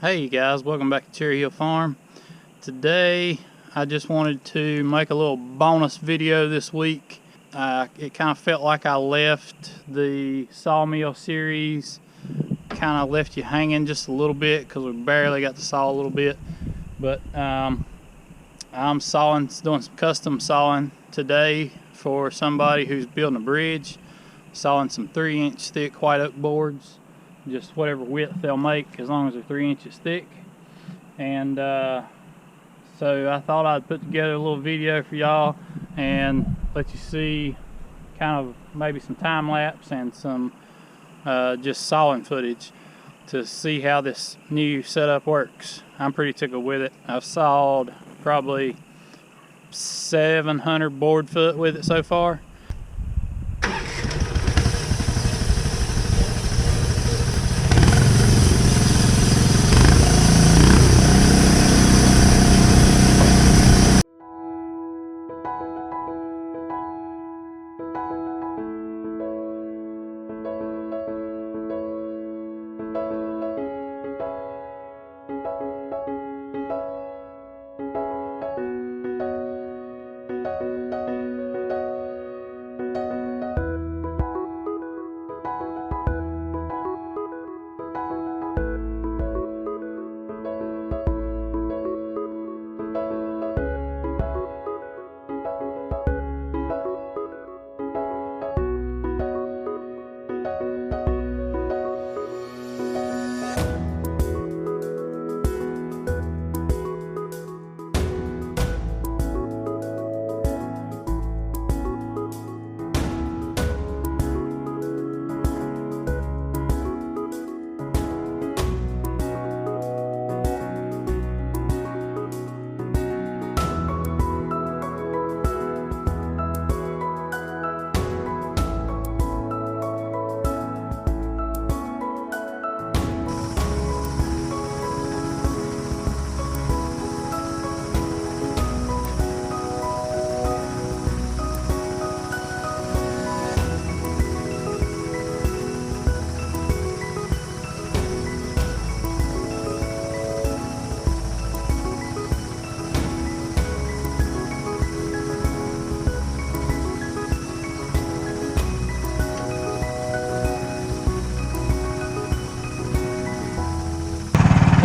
Hey you guys, welcome back to Cherry Hill Farm. Today I just wanted to make a little bonus video this week. It kind of felt like I left the sawmill series, kind of left you hanging just a little bit because we barely got to saw a little bit. But I'm doing some custom sawing today for somebody who's building a bridge, sawing some 3-inch thick white oak boards. Just whatever width they'll make as long as they're 3 inches thick. And so I thought I'd put together a little video for y'all and let you see kind of maybe some time lapse and some just sawing footage to see how this new setup works. I'm pretty tickled with it. I've sawed probably 700 board foot with it so far.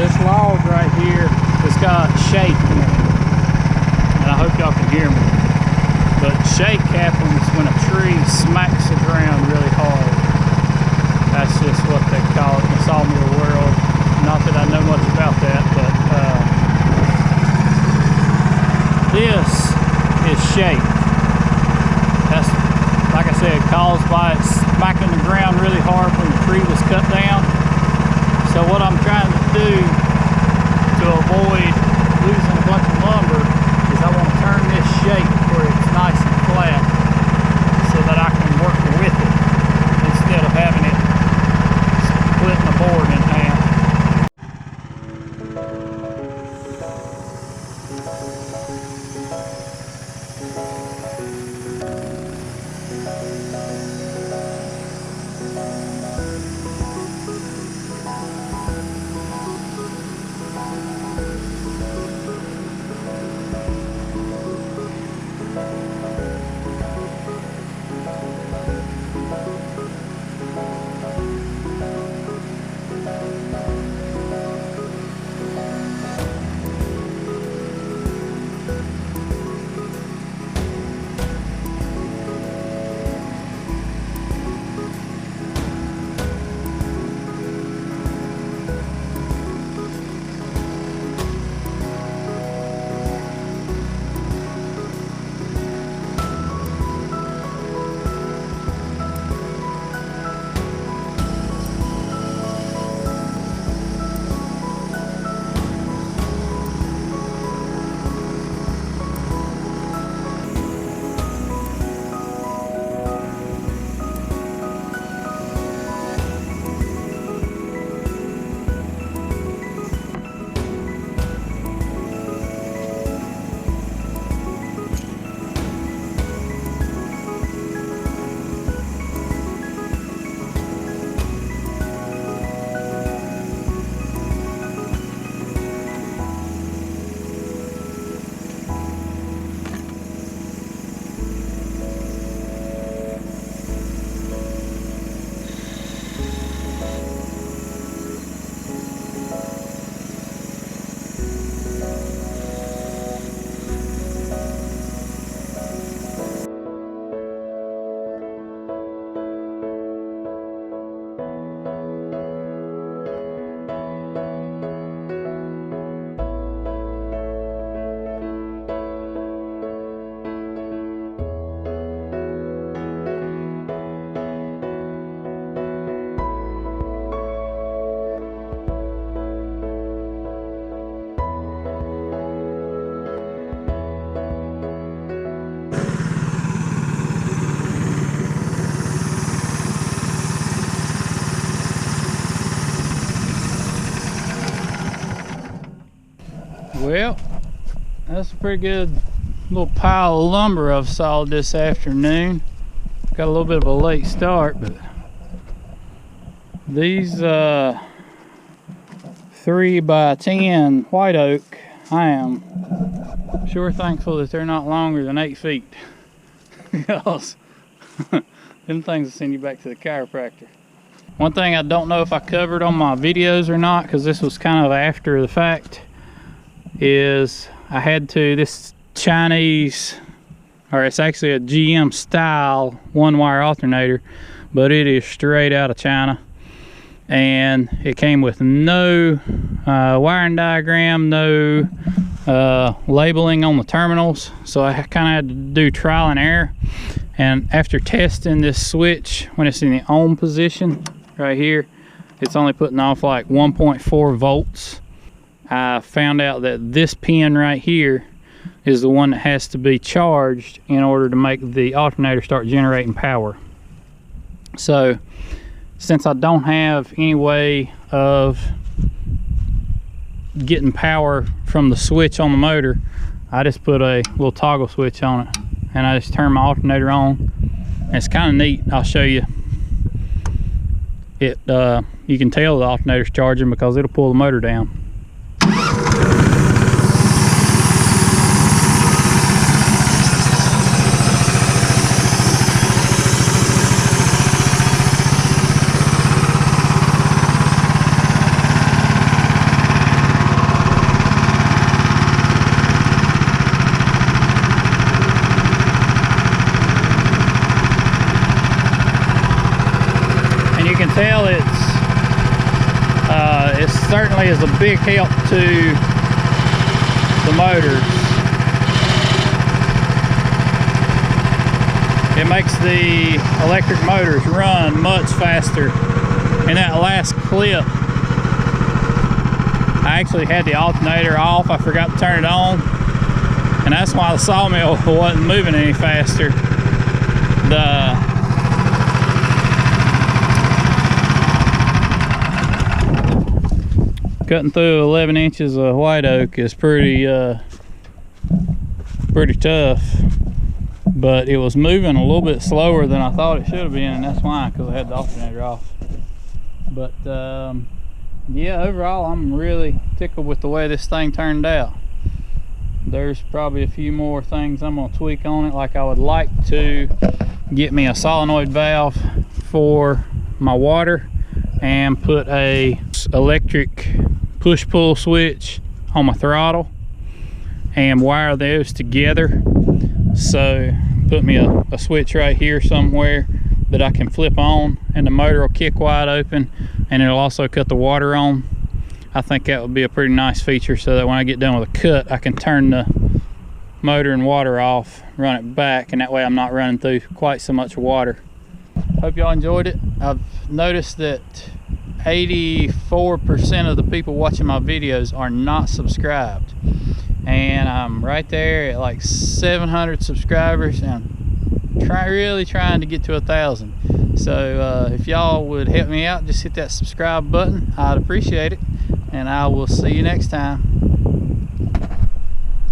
This log right here has got shake in it, and I hope y'all can hear me. But shake happens when a tree smacks the ground really hard. That's just what they call it in the sawmill world. Not that I know much about that, but this is shake. That's, like I said, caused by it smacking the ground really hard when the tree was cut down. So what I'm trying to do to avoid losing a bunch of lumber is I want to turn this shape where it's nice and flat so that I can work with it instead of having it splitting the board in half. Well, that's a pretty good little pile of lumber I've sawed this afternoon. Got a little bit of a late start, but these 3x10 white oak, I am sure thankful that they're not longer than 8 feet. Because them things will send you back to the chiropractor. One thing I don't know if I covered on my videos or not, because this was kind of after the fact, is I had to, this Chinese, or it's actually a GM style 1-wire alternator, but it is straight out of China. And it came with no wiring diagram, no labeling on the terminals. So I kind of had to do trial and error. And after testing this switch, when it's in the on position right here, it's only putting off like 1.4 volts. I found out that this pin right here is the one that has to be charged in order to make the alternator start generating power. So since I don't have any way of getting power from the switch on the motor, I just put a little toggle switch on it, and I just turn my alternator on. And it's kind of neat. I'll show you. It you can tell the alternator's charging because it'll pull the motor down. You can tell it certainly is a big help to the motors. It makes the electric motors run much faster. In that last clip, I actually had the alternator off. I forgot to turn it on, and that's why the sawmill wasn't moving any faster. Cutting through 11 inches of white oak is pretty tough, but it was moving a little bit slower than I thought it should have been, and that's why, because I had the alternator off. But yeah, overall I'm really tickled with the way this thing turned out. There's probably a few more things I'm going to tweak on it, like I would like to get me a solenoid valve for my water and put a electric push-pull switch on my throttle and wire those together. So put me a switch right here somewhere that I can flip on, and the motor will kick wide open, and it'll also cut the water on. I think that would be a pretty nice feature, so that when I get done with a cut, I can turn the motor and water off, run it back, and that way I'm not running through quite so much water. Hope y'all enjoyed it. I've noticed that 84% of the people watching my videos are not subscribed, and I'm right there at like 700 subscribers, and really trying to get to 1,000. So if y'all would help me out, just hit that subscribe button. I'd appreciate it, and I will see you next time.